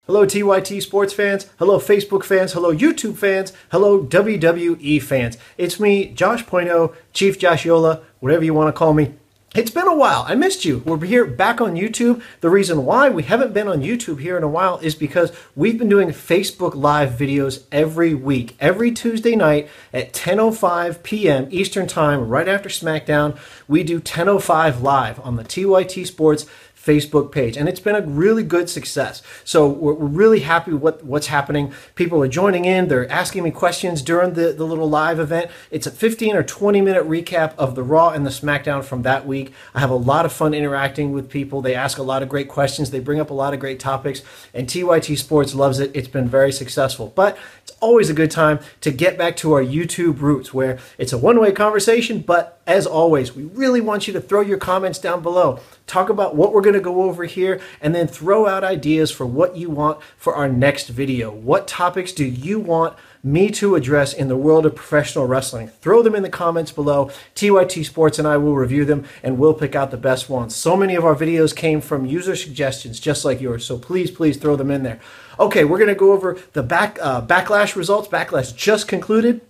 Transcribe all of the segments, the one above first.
Hello TYT sports fans, hello Facebook fans, hello YouTube fans, hello WWE fans. It's me, Josh Poino, Chief Joshiola, whatever you want to call me. It's been a while. I missed you. We're here back on YouTube. The reason why we haven't been on YouTube here in a while is because we've been doing Facebook Live videos every week. Every Tuesday night at 10:05 p.m. Eastern Time, right after SmackDown, we do 10:05 Live on the TYT Sports Facebook page, and it's been a really good success. So we're really happy with what's happening. People are joining in. They're asking me questions during the little live event. It's a 15 or 20 minute recap of the Raw and the SmackDown from that week. I have a lot of fun interacting with people. They ask a lot of great questions. They bring up a lot of great topics, and TYT Sports loves it. It's been very successful, but it's always a good time to get back to our YouTube roots where it's a one-way conversation, but as always, we really want you to throw your comments down below. Talk about what we're going to go over here, and then throw out ideas for what you want for our next video. What topics do you want me to address in the world of professional wrestling? Throw them in the comments below. TYT Sports and I will review them, and we'll pick out the best ones. So many of our videos came from user suggestions, just like yours, so please throw them in there. Okay, we're going to go over the Backlash results. Backlash just concluded.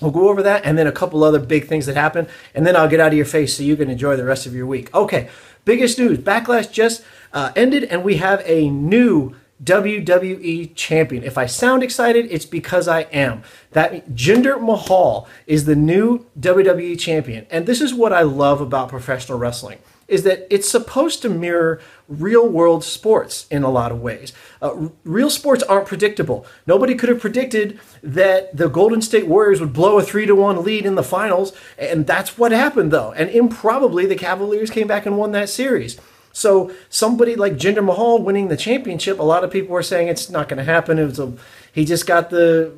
We'll go over that, and then a couple other big things that happened, and then I'll get out of your face so you can enjoy the rest of your week. Okay, biggest news. Backlash just ended, and we have a new WWE champion. If I sound excited, it's because I am. That Jinder Mahal is the new WWE champion, and this is what I love about professional wrestling, is that it's supposed to mirror real-world sports in a lot of ways. Real sports aren't predictable. Nobody could have predicted that the Golden State Warriors would blow a 3-1 lead in the finals, and that's what happened, though. And improbably, the Cavaliers came back and won that series. So somebody like Jinder Mahal winning the championship, a lot of people were saying it's not going to happen. He just got the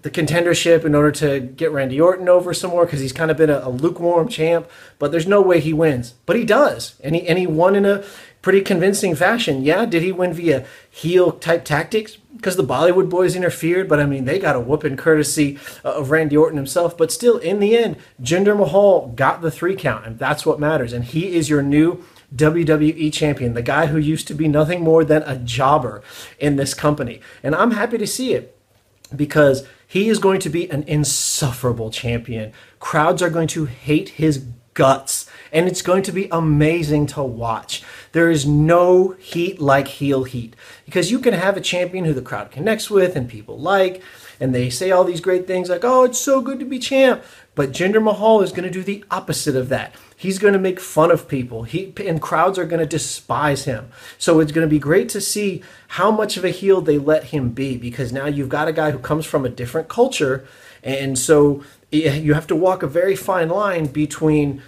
contendership in order to get Randy Orton over some more because he's kind of been a lukewarm champ. But there's no way he wins. But he does, and he won in a pretty convincing fashion. Yeah, did he win via heel-type tactics? Because the Bollywood boys interfered, but I mean, they got a whooping courtesy of Randy Orton himself. But still, in the end, Jinder Mahal got the 3 count, and that's what matters. And he is your new WWE champion, the guy who used to be nothing more than a jobber in this company. And I'm happy to see it because he is going to be an insufferable champion. Crowds are going to hate his guts, and it's going to be amazing to watch. There is no heat like heel heat, because you can have a champion who the crowd connects with and people like, and they say all these great things like, oh, it's so good to be champ. But Jinder Mahal is going to do the opposite of that. He's going to make fun of people, and crowds are going to despise him. So it's going to be great to see how much of a heel they let him be, because now you've got a guy who comes from a different culture, and so you have to walk a very fine line between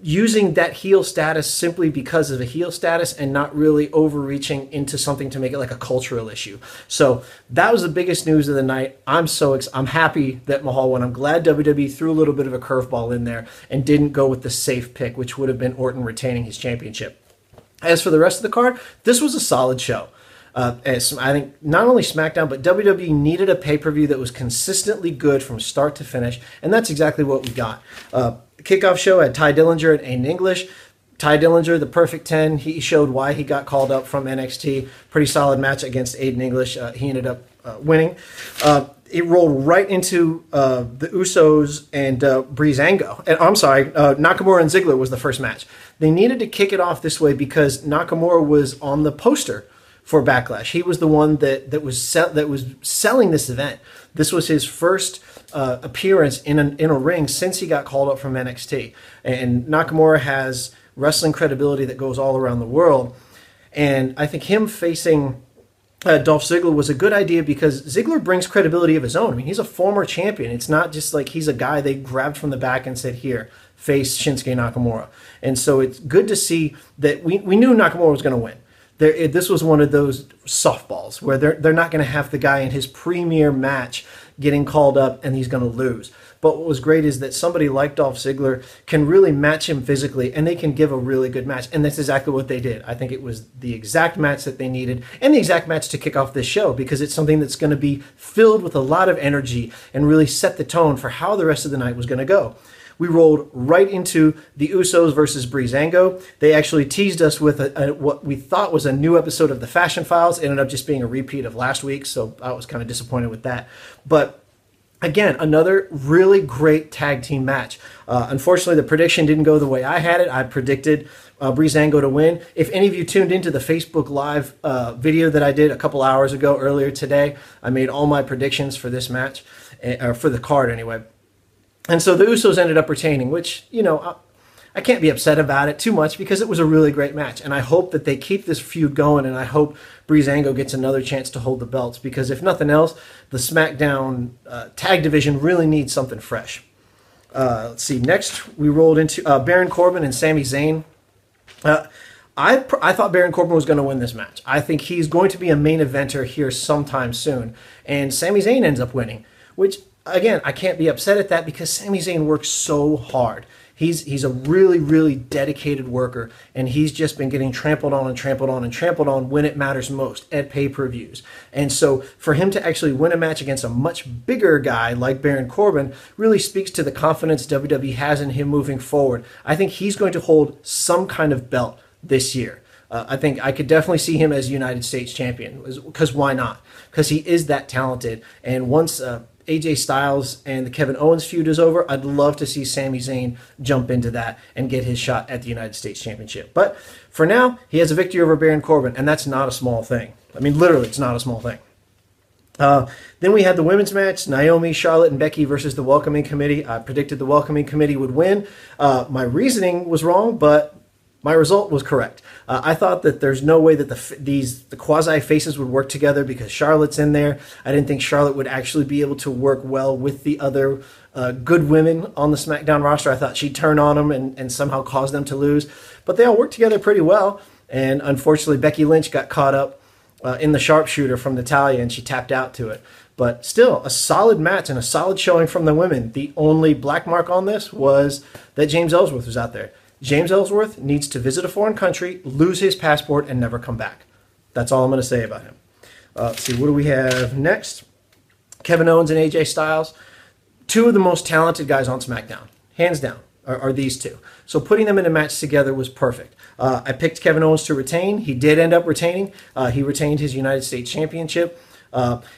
using that heel status simply because of a heel status and not really overreaching into something to make it like a cultural issue. So that was the biggest news of the night. I'm happy that Mahal won. I'm glad WWE threw a little bit of a curveball in there and didn't go with the safe pick, which would have been Orton retaining his championship. As for the rest of the card, this was a solid show. As I think not only SmackDown, but WWE needed a pay-per-view that was consistently good from start to finish, and that's exactly what we got. Kickoff show had Ty Dillinger and Aiden English. Ty Dillinger, the perfect 10. He showed why he got called up from NXT. Pretty solid match against Aiden English. He ended up winning. It rolled right into the Usos and Breezango. And I'm sorry, Nakamura and Ziggler was the first match. They needed to kick it off this way because Nakamura was on the poster for Backlash. He was the one that was selling this event. This was his first appearance in a ring since he got called up from NXT. And Nakamura has wrestling credibility that goes all around the world. And I think him facing Dolph Ziggler was a good idea because Ziggler brings credibility of his own. I mean, he's a former champion. It's not just like he's a guy they grabbed from the back and said, here, face Shinsuke Nakamura. And so it's good to see that we knew Nakamura was going to win. This was one of those softballs where they're not going to have the guy in his premier match getting called up and he's going to lose. But what was great is that somebody like Dolph Ziggler can really match him physically, and they can give a really good match. And that's exactly what they did. I think it was the exact match that they needed, and the exact match to kick off this show, because it's something that's going to be filled with a lot of energy and really set the tone for how the rest of the night was going to go. we rolled right into the Usos versus Breezango. They actually teased us with what we thought was a new episode of the Fashion Files. It ended up just being a repeat of last week, so I was kind of disappointed with that. But again, another really great tag team match. Unfortunately, the prediction didn't go the way I had it. I predicted Breezango to win. If any of you tuned into the Facebook Live video that I did a couple hours ago earlier today, I made all my predictions for this match, or for the card anyway. And so the Usos ended up retaining, which, you know, I can't be upset about it too much because it was a really great match. And I hope that they keep this feud going, and I hope Breezango gets another chance to hold the belts, because if nothing else, the SmackDown tag division really needs something fresh. Let's see. Next, we rolled into Baron Corbin and Sami Zayn. I thought Baron Corbin was going to win this match. I think he's going to be a main eventer here sometime soon. And Sami Zayn ends up winning, which, again, I can't be upset at that because Sami Zayn works so hard. He's a really, really dedicated worker, and he's just been getting trampled on and trampled on and trampled on when it matters most, at pay-per-views. And so for him to actually win a match against a much bigger guy like Baron Corbin really speaks to the confidence WWE has in him moving forward. I think he's going to hold some kind of belt this year. I think I could definitely see him as United States champion, because why not? Because he is that talented. And once AJ Styles and the Kevin Owens feud is over, I'd love to see Sami Zayn jump into that and get his shot at the United States Championship. But for now, he has a victory over Baron Corbin, and that's not a small thing. I mean, literally, it's not a small thing. Then we had the women's match, Naomi, Charlotte, and Becky versus the Welcoming Committee. I predicted the Welcoming Committee would win. My reasoning was wrong, but my result was correct. I thought that there's no way that the quasi-faces would work together because Charlotte's in there. I didn't think Charlotte would actually be able to work well with the other good women on the SmackDown roster. I thought she'd turn on them and somehow cause them to lose. But they all worked together pretty well. And unfortunately, Becky Lynch got caught up in the sharpshooter from Natalya, and she tapped out to it. But still, a solid match and a solid showing from the women. The only black mark on this was that James Ellsworth was out there. James Ellsworth needs to visit a foreign country, lose his passport, and never come back. That's all I'm going to say about him. Let's see, what do we have next? Kevin Owens and AJ Styles. Two of the most talented guys on SmackDown, hands down, are these two. So putting them in a match together was perfect. I picked Kevin Owens to retain. He did end up retaining. He retained his United States Championship.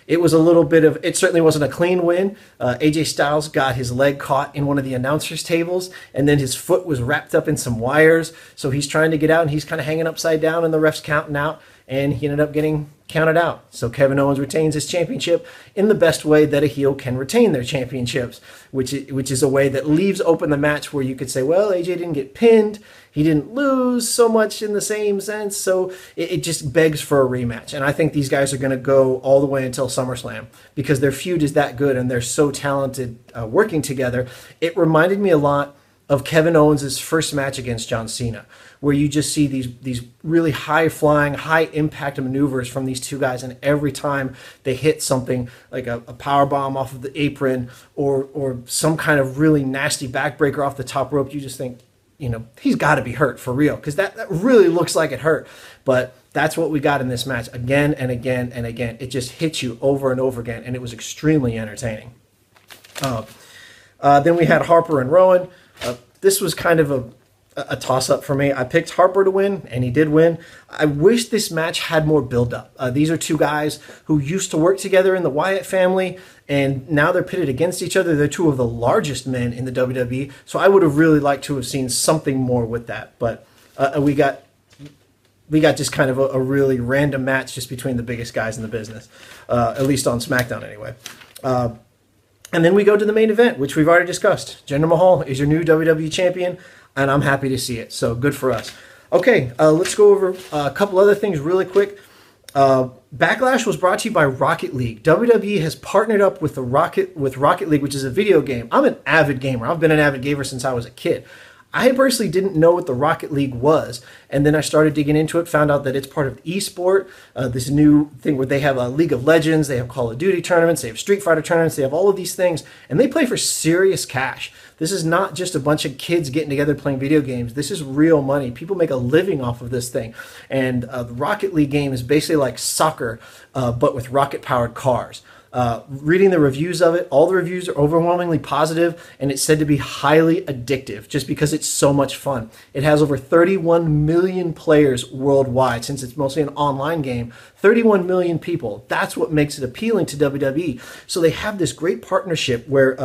It was a little bit of, it certainly wasn't a clean win. AJ Styles got his leg caught in one of the announcers' tables, and then his foot was wrapped up in some wires. So he's trying to get out, and he's kind of hanging upside down, and the ref's counting out, and he ended up getting counted out. So Kevin Owens retains his championship in the best way that a heel can retain their championships, which is a way that leaves open the match where you could say, well, AJ didn't get pinned. He didn't lose so much in the same sense, so it just begs for a rematch. And I think these guys are going to go all the way until SummerSlam because their feud is that good and they're so talented working together. It reminded me a lot of Kevin Owens' first match against John Cena, where you just see these really high-flying, high-impact maneuvers from these two guys, and every time they hit something like a power bomb off of the apron or some kind of really nasty backbreaker off the top rope, you just think, you know, he's got to be hurt for real, because that really looks like it hurt. But that's what we got in this match again and again and again. It just hits you over and over again, and it was extremely entertaining. Then we had Harper and Rowan. This was kind of a toss-up for me. I picked Harper to win, and he did win. I wish this match had more build-up. These are two guys who used to work together in the Wyatt family, and now they're pitted against each other. They're two of the largest men in the WWE, so I would have really liked to have seen something more with that. But we got just kind of a really random match just between the biggest guys in the business, at least on SmackDown anyway. And then we go to the main event, which we've already discussed. Jinder Mahal is your new WWE champion, and I'm happy to see it. So good for us. Okay, let's go over a couple other things really quick. Backlash was brought to you by Rocket League. WWE has partnered up with Rocket League, which is a video game. I'm an avid gamer. I've been an avid gamer since I was a kid. I personally didn't know what the Rocket League was, and then I started digging into it, found out that it's part of eSport, this new thing where they have a League of Legends, they have Call of Duty tournaments, they have Street Fighter tournaments, they have all of these things, and they play for serious cash. This is not just a bunch of kids getting together playing video games. This is real money. People make a living off of this thing, and the Rocket League game is basically like soccer, but with rocket-powered cars. Reading the reviews of it, all the reviews are overwhelmingly positive, and it's said to be highly addictive just because it's so much fun. It has over 31 million players worldwide, since it's mostly an online game. 31 million people. That's what makes it appealing to WWE. So they have this great partnership where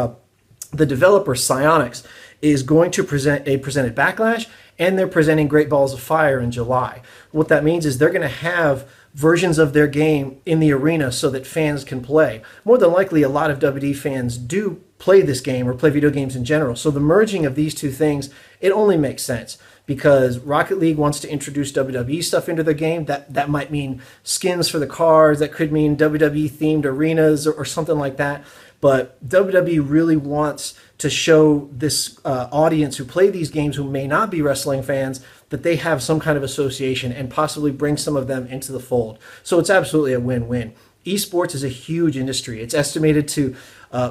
the developer Psyonix is going to present Backlash, and they're presenting Great Balls of Fire in July. What that means is they're going to have versions of their game in the arena so that fans can play. More than likely, a lot of WWE fans do play this game or play video games in general. So the merging of these two things, it only makes sense, because Rocket League wants to introduce WWE stuff into their game. That might mean skins for the cars. That could mean WWE themed arenas or something like that. But WWE really wants to show this audience who play these games, who may not be wrestling fans, that they have some kind of association and possibly bring some of them into the fold. So it's absolutely a win-win. Esports is a huge industry. It's estimated to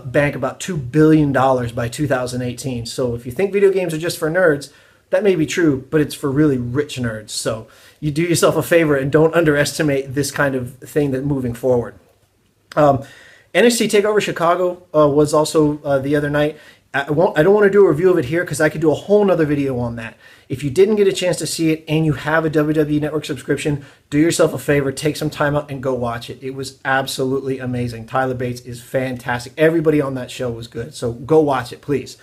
bank about $2 billion by 2018. So if you think video games are just for nerds, that may be true, but it's for really rich nerds. So you do yourself a favor and don't underestimate this kind of thing that moving forward. NXT TakeOver Chicago was also the other night. I don't want to do a review of it here because I could do a whole nother video on that. If you didn't get a chance to see it and you have a WWE Network subscription, do yourself a favor, take some time out and go watch it. It was absolutely amazing. Tyler Bates is fantastic. Everybody on that show was good. So go watch it, please.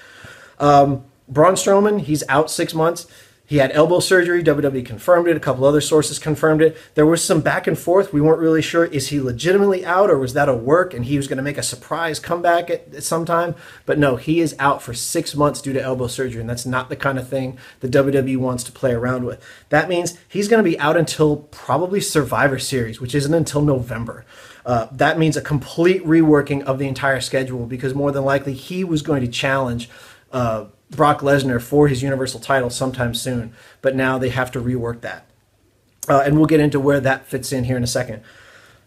Braun Strowman, he's out 6 months. He had elbow surgery. WWE confirmed it. A couple other sources confirmed it. There was some back and forth. We weren't really sure. Is he legitimately out, or was that a work and he was going to make a surprise comeback at some time? But no, he is out for 6 months due to elbow surgery, and that's not the kind of thing the WWE wants to play around with. That means he's going to be out until probably Survivor Series, which isn't until November. That means a complete reworking of the entire schedule, because more than likely he was going to challenge Brock Lesnar for his Universal title sometime soon, but now they have to rework that. And we'll get into where that fits in here in a second.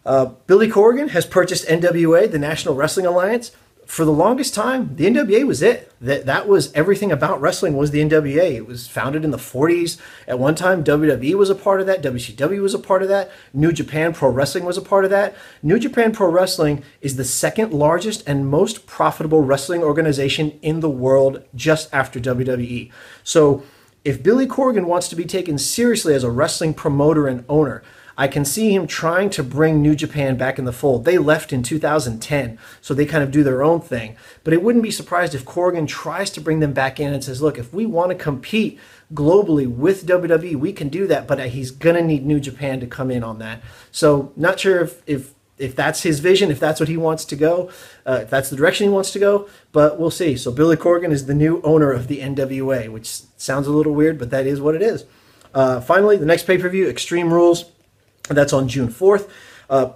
Billy Corgan has purchased NWA, the National Wrestling Alliance. For the longest time, the NWA was it. That was everything about wrestling was the NWA. It was founded in the 40s. At one time, WWE was a part of that. WCW was a part of that. New Japan Pro Wrestling was a part of that. New Japan Pro Wrestling is the second largest and most profitable wrestling organization in the world, just after WWE. So if Billy Corgan wants to be taken seriously as a wrestling promoter and owner, I can see him trying to bring New Japan back in the fold. They left in 2010, so they kind of do their own thing. But I wouldn't be surprised if Corgan tries to bring them back in and says, look, if we want to compete globally with WWE, we can do that, but he's going to need New Japan to come in on that. So not sure if that's his vision, if that's what he wants to go, if that's the direction he wants to go, but we'll see. So Billy Corgan is the new owner of the NWA, which sounds a little weird, but that is what it is. Finally, the next pay-per-view, Extreme Rules. That's on June 4th.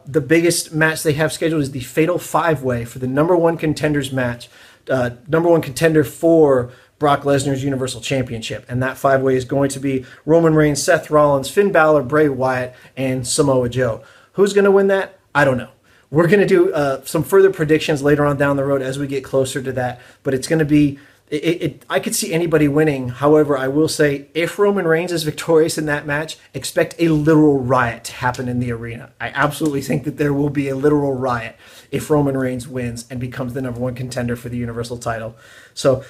The biggest match they have scheduled is the Fatal 5-Way for the number one contenders match, number one contender for Brock Lesnar's Universal Championship. And that 5-Way is going to be Roman Reigns, Seth Rollins, Finn Balor, Bray Wyatt, and Samoa Joe. Who's going to win that? I don't know. We're going to do some further predictions later on down the road as we get closer to that. But it's going to be... I could see anybody winning. However, I will say, if Roman Reigns is victorious in that match, expect a literal riot to happen in the arena. I absolutely think that there will be a literal riot if Roman Reigns wins and becomes the number one contender for the Universal title. So,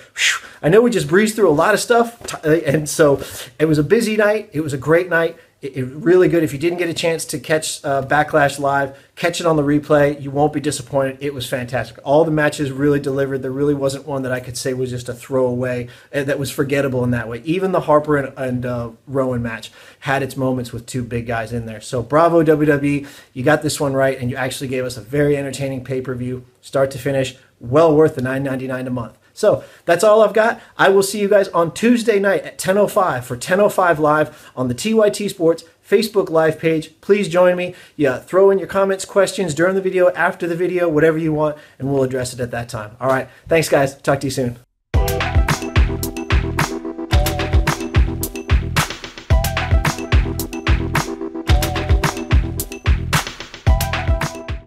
I know we just breezed through a lot of stuff, and so it was a busy night. It was a great night. It really good. If you didn't get a chance to catch Backlash live, catch it on the replay. You won't be disappointed. It was fantastic. All the matches really delivered. There really wasn't one that I could say was just a throwaway that was forgettable in that way. Even the Harper and Rowan match had its moments with two big guys in there. So bravo, WWE. You got this one right, and you actually gave us a very entertaining pay-per-view, start to finish. Well worth the $9.99 a month. So that's all I've got. I will see you guys on Tuesday night at 10:05 for 10:05 Live on the TYT Sports Facebook Live page. Please join me. Yeah, throw in your comments, questions during the video, after the video, whatever you want, and we'll address it at that time. All right. Thanks, guys. Talk to you soon.